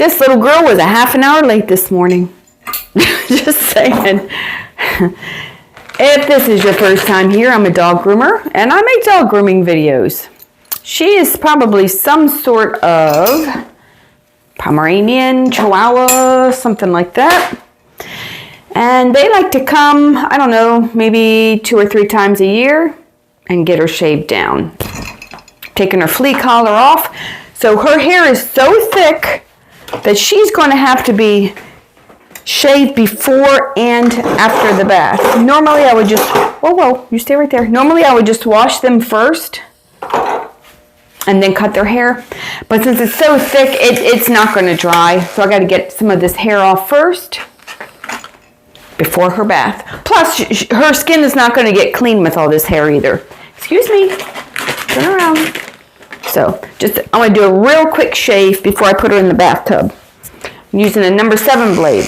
This little girl was a half an hour late this morning. Just saying. If this is your first time here, I'm a dog groomer, and I make dog grooming videos. She is probably some sort of Pomeranian, Chihuahua, something like that. And they like to come, I don't know, maybe 2 or 3 times a year and get her shaved down. Taking her flea collar off. So her hair is so thick that she's going to have to be shaved before and after the bath. Normally I would just, whoa, you stay right there. Normally I would just wash them first and then cut their hair. But since it's so thick, it's not going to dry. So I got to get some of this hair off first before her bath. Plus, her skin is not going to get clean with all this hair either. Excuse me. Turn around. So, I'm going to do a real quick shave before I put her in the bathtub. I'm using a number 7 blade.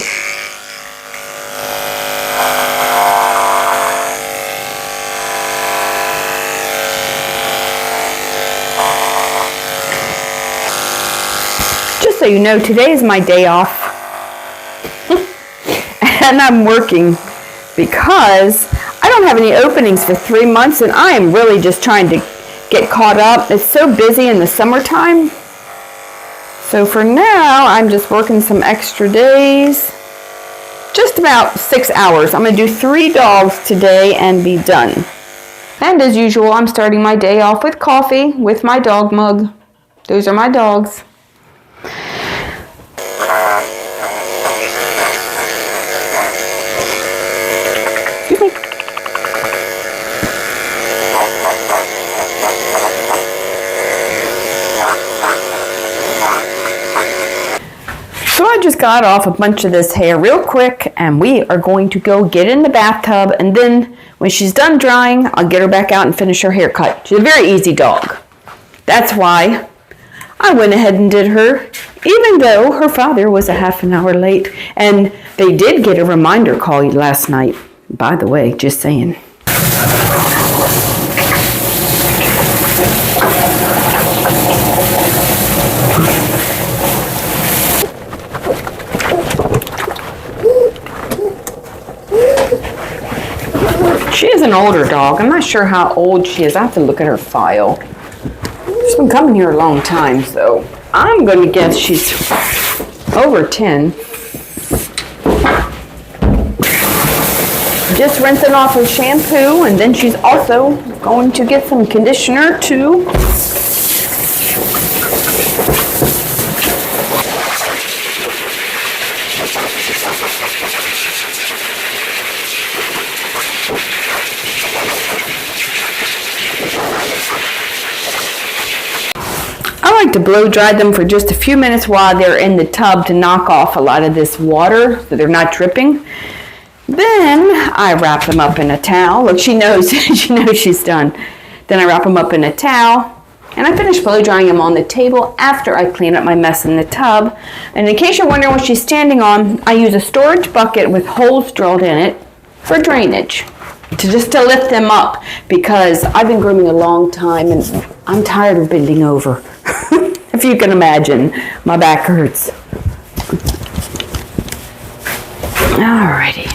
Just so you know, today is my day off. And I'm working because I don't have any openings for 3 months, and I am really just trying to get caught up. It's so busy in the summertime. So for now, I'm just working some extra days. Just about 6 hours. I'm going to do 3 dogs today and be done. And as usual, I'm starting my day off with coffee with my dog mug. Those are my dogs. Excuse me. So I just got off a bunch of this hair real quick, and we are going to go get in the bathtub, and then when she's done drying, I'll get her back out and finish her haircut. She's a very easy dog. That's why I went ahead and did her, even though her father was a half an hour late, and they did get a reminder call last night. By the way, just saying. She is an older dog. I'm not sure how old she is. I have to look at her file. She's been coming here a long time, so I'm going to guess she's over 10. Just rinsing off her shampoo, and then she's also going to get some conditioner too. I like to blow dry them for just a few minutes while they're in the tub to knock off a lot of this water so they're not dripping. Then I wrap them up in a towel. Look, she knows, she knows she's done. Then I wrap them up in a towel, and I finish blow drying them on the table after I clean up my mess in the tub. And in case you're wondering what she's standing on, I use a storage bucket with holes drilled in it for drainage, just to lift them up, because I've been grooming a long time and I'm tired of bending over. If you can imagine, my back hurts. Alrighty.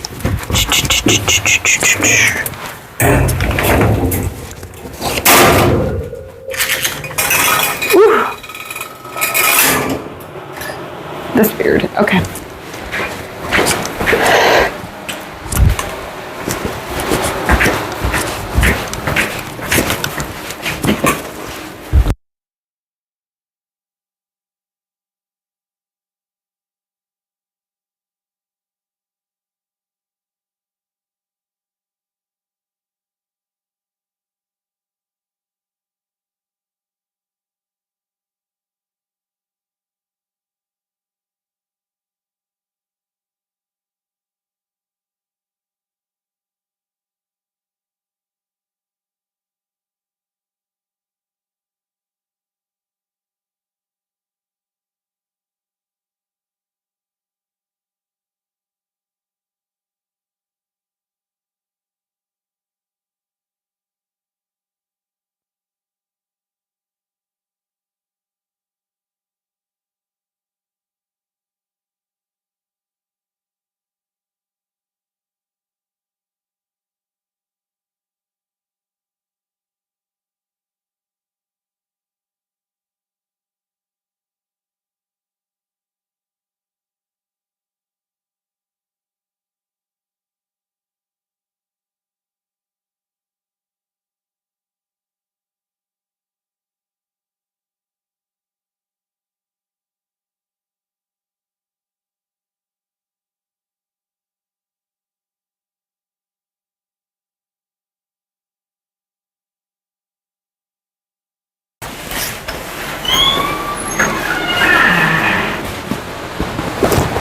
Whew. That's weird. Okay.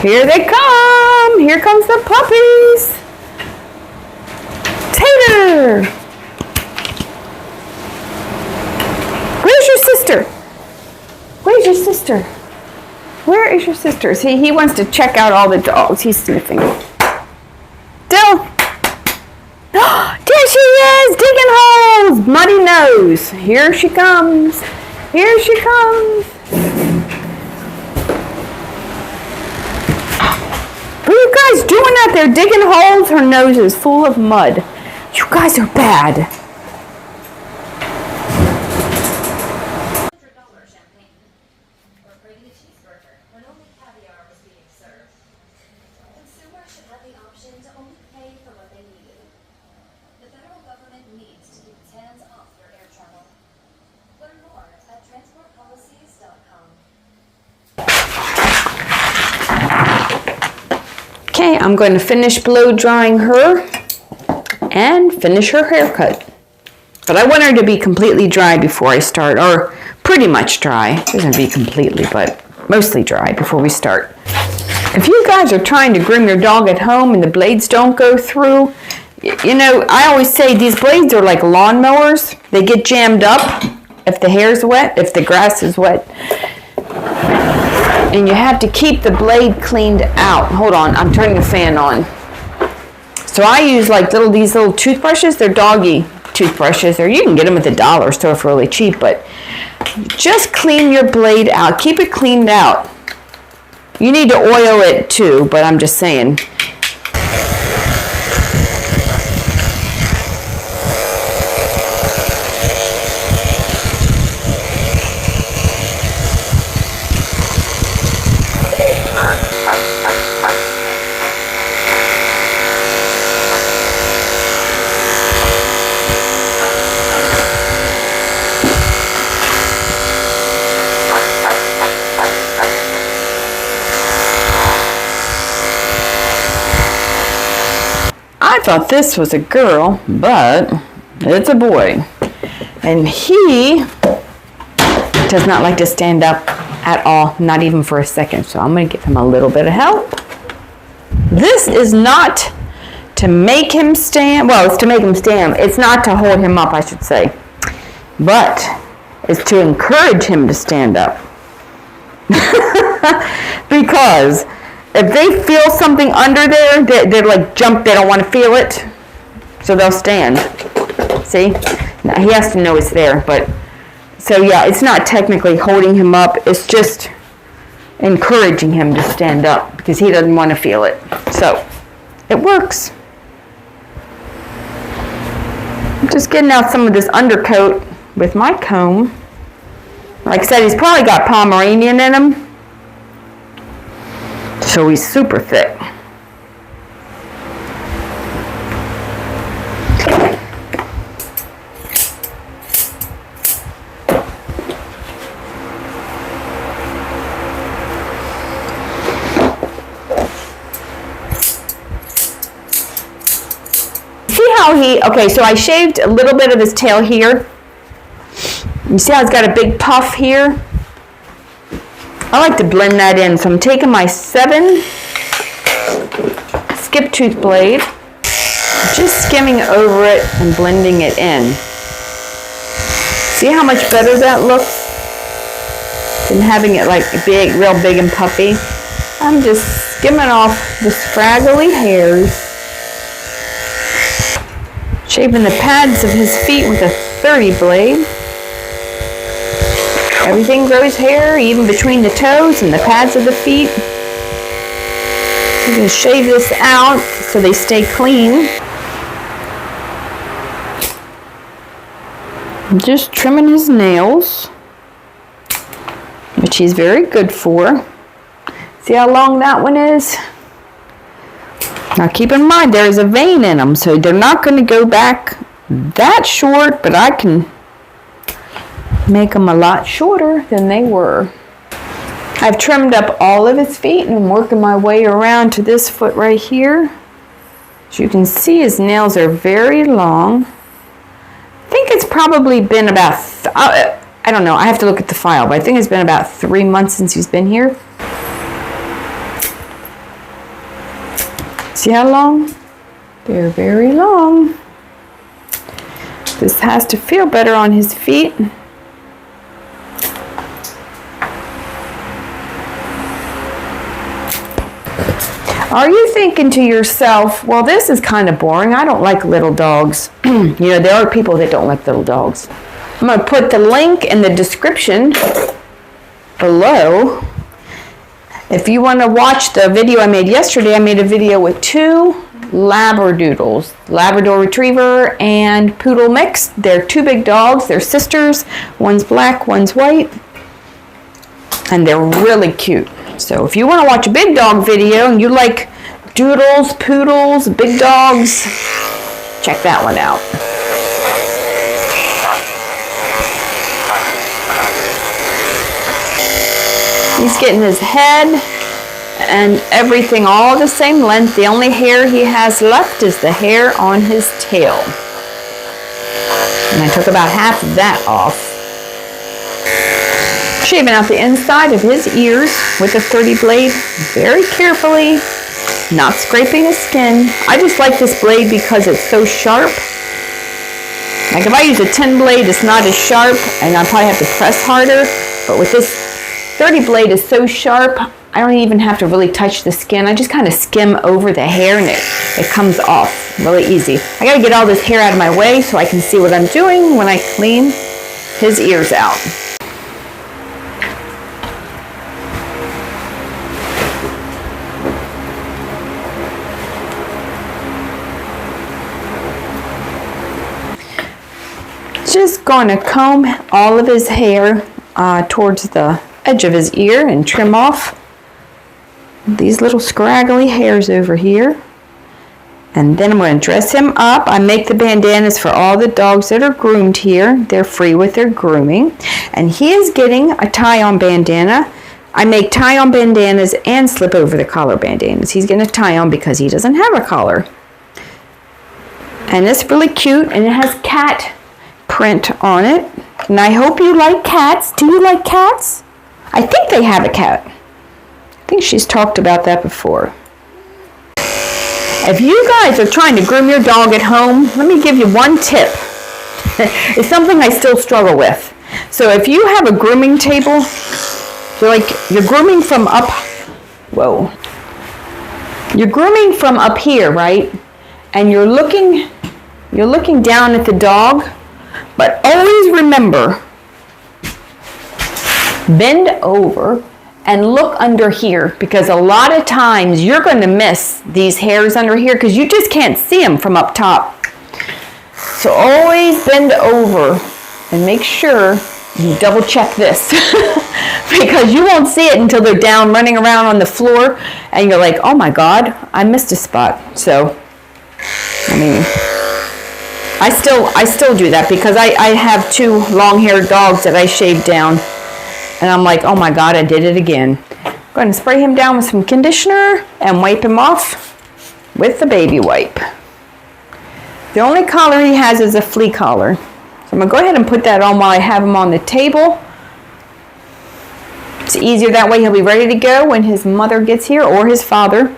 Here they come. Here comes the puppies. Tater. Where's your sister? Where's your sister? Where is your sister? See, he wants to check out all the dogs. He's sniffing. Dill. There she is, digging holes. Muddy nose. Here she comes. Here she comes. What are you guys doing out there? Digging holes? Her nose is full of mud. You guys are bad. Okay, I'm going to finish blow drying her and finish her haircut. But I want her to be completely dry before I start, or pretty much dry. It doesn't be completely, but mostly dry before we start. If you guys are trying to groom your dog at home and the blades don't go through, you know, I always say these blades are like lawnmowers. They get jammed up if the hair's wet, if the grass is wet. And you have to keep the blade cleaned out. Hold on, I'm turning the fan on. So I use like these little toothbrushes. They're doggy toothbrushes, or you can get them at the dollar store for really cheap, but just clean your blade out. Keep it cleaned out. You need to oil it too, but I'm just saying. I thought this was a girl, but it's a boy. And he does not like to stand up at all, not even for a second. So I'm going to give him a little bit of help. This is not to make him stand. Well, it's to make him stand. It's not to hold him up, I should say. But it's to encourage him to stand up. Because if they feel something under there, they're like jump, they don't want to feel it. So they'll stand. See? Now, he has to know it's there, but so yeah, it's not technically holding him up, it's just encouraging him to stand up because he doesn't want to feel it. So it works. I'm just getting out some of this undercoat with my comb. Like I said, he's probably got Pomeranian in him. So he's super thick. See how okay, so I shaved a little bit of his tail here. You see how it's got a big puff here? I like to blend that in, so I'm taking my 7 skip tooth blade, just skimming over it and blending it in. See how much better that looks than having it like big, real big and puffy? I'm just skimming off the scraggly hairs, shaving the pads of his feet with a 30 blade. Everything grows hair, even between the toes and the pads of the feet. You can shave this out so they stay clean. I'm just trimming his nails, which he's very good for. See how long that one is? Now keep in mind there is a vein in them, so they're not going to go back that short, but I can make them a lot shorter than they were. I've trimmed up all of his feet and I'm working my way around to this foot right here. As you can see, his nails are very long. I think it's probably been about, I don't know, I have to look at the file, but I think it's been about 3 months since he's been here. See how long? They're very long. This has to feel better on his feet. Are you thinking to yourself, well, this is kind of boring. I don't like little dogs. You know, there are people that don't like little dogs. I'm going to put the link in the description below. If you want to watch the video I made yesterday, I made a video with 2 Labradoodles, Labrador Retriever and Poodle mix. They're 2 big dogs. They're sisters. One's black, one's white. And they're really cute. So if you want to watch a big dog video and you like doodles, poodles, big dogs, check that one out. He's getting his head and everything all the same length. The only hair he has left is the hair on his tail. And I took about half of that off. Shaving out the inside of his ears with a 30 blade very carefully, not scraping his skin. I just like this blade because it's so sharp. Like if I use a 10 blade, it's not as sharp and I probably have to press harder. But with this 30 blade is so sharp, I don't even have to really touch the skin. I just kind of skim over the hair and it comes off really easy. I gotta get all this hair out of my way so I can see what I'm doing when I clean his ears out. Just going to comb all of his hair towards the edge of his ear and trim off these little scraggly hairs over here. And then I'm going to dress him up. I make the bandanas for all the dogs that are groomed here. They're free with their grooming. And he is getting a tie-on bandana. I make tie-on bandanas and slip over the collar bandanas. He's getting a tie-on because he doesn't have a collar. And it's really cute and it has cat print on it. And I hope you like cats. Do you like cats? I think they have a cat. I think she's talked about that before. If you guys are trying to groom your dog at home, let me give you one tip. It's something I still struggle with. So if you have a grooming table, you're grooming from up, you're grooming from up here, right? And you're looking down at the dog, but always remember, bend over and look under here, because a lot of times you're going to miss these hairs under here because you just can't see them from up top. So always bend over and make sure you double check this because you won't see it until they're down running around on the floor and you're like, oh my God, I missed a spot. So, I mean, I still do that because I have 2 long-haired dogs that I shaved down. And I'm like, oh my God, I did it again. I'm going to spray him down with some conditioner and wipe him off with the baby wipe. The only collar he has is a flea collar. So I'm going to go ahead and put that on while I have him on the table. It's easier that way. He'll be ready to go when his mother gets here or his father.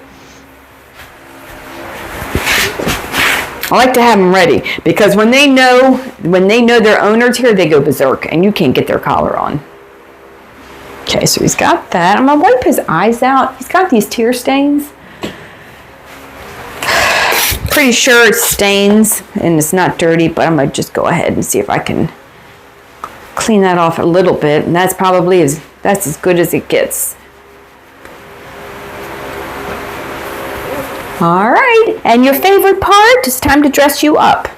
I like to have them ready because when they know their owner's here, they go berserk and you can't get their collar on. Okay, so he's got that. I'm gonna wipe his eyes out. He's got these tear stains. Pretty sure it's stains and it's not dirty, but I'm gonna just go ahead and see if I can clean that off a little bit. And that's probably that's as good as it gets. All right, and your favorite part, it's time to dress you up.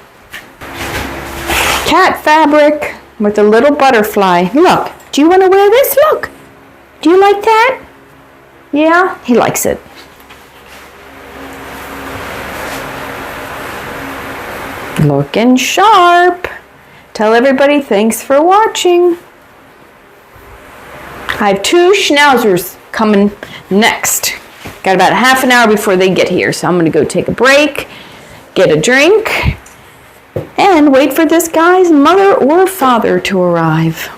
Cat fabric with a little butterfly. Look, do you want to wear this? Look, do you like that? Yeah, he likes it. Looking sharp. Tell everybody thanks for watching. I have 2 schnauzers coming next. Got about half an hour before they get here, so I'm going to go take a break, get a drink, and wait for this guy's mother or father to arrive.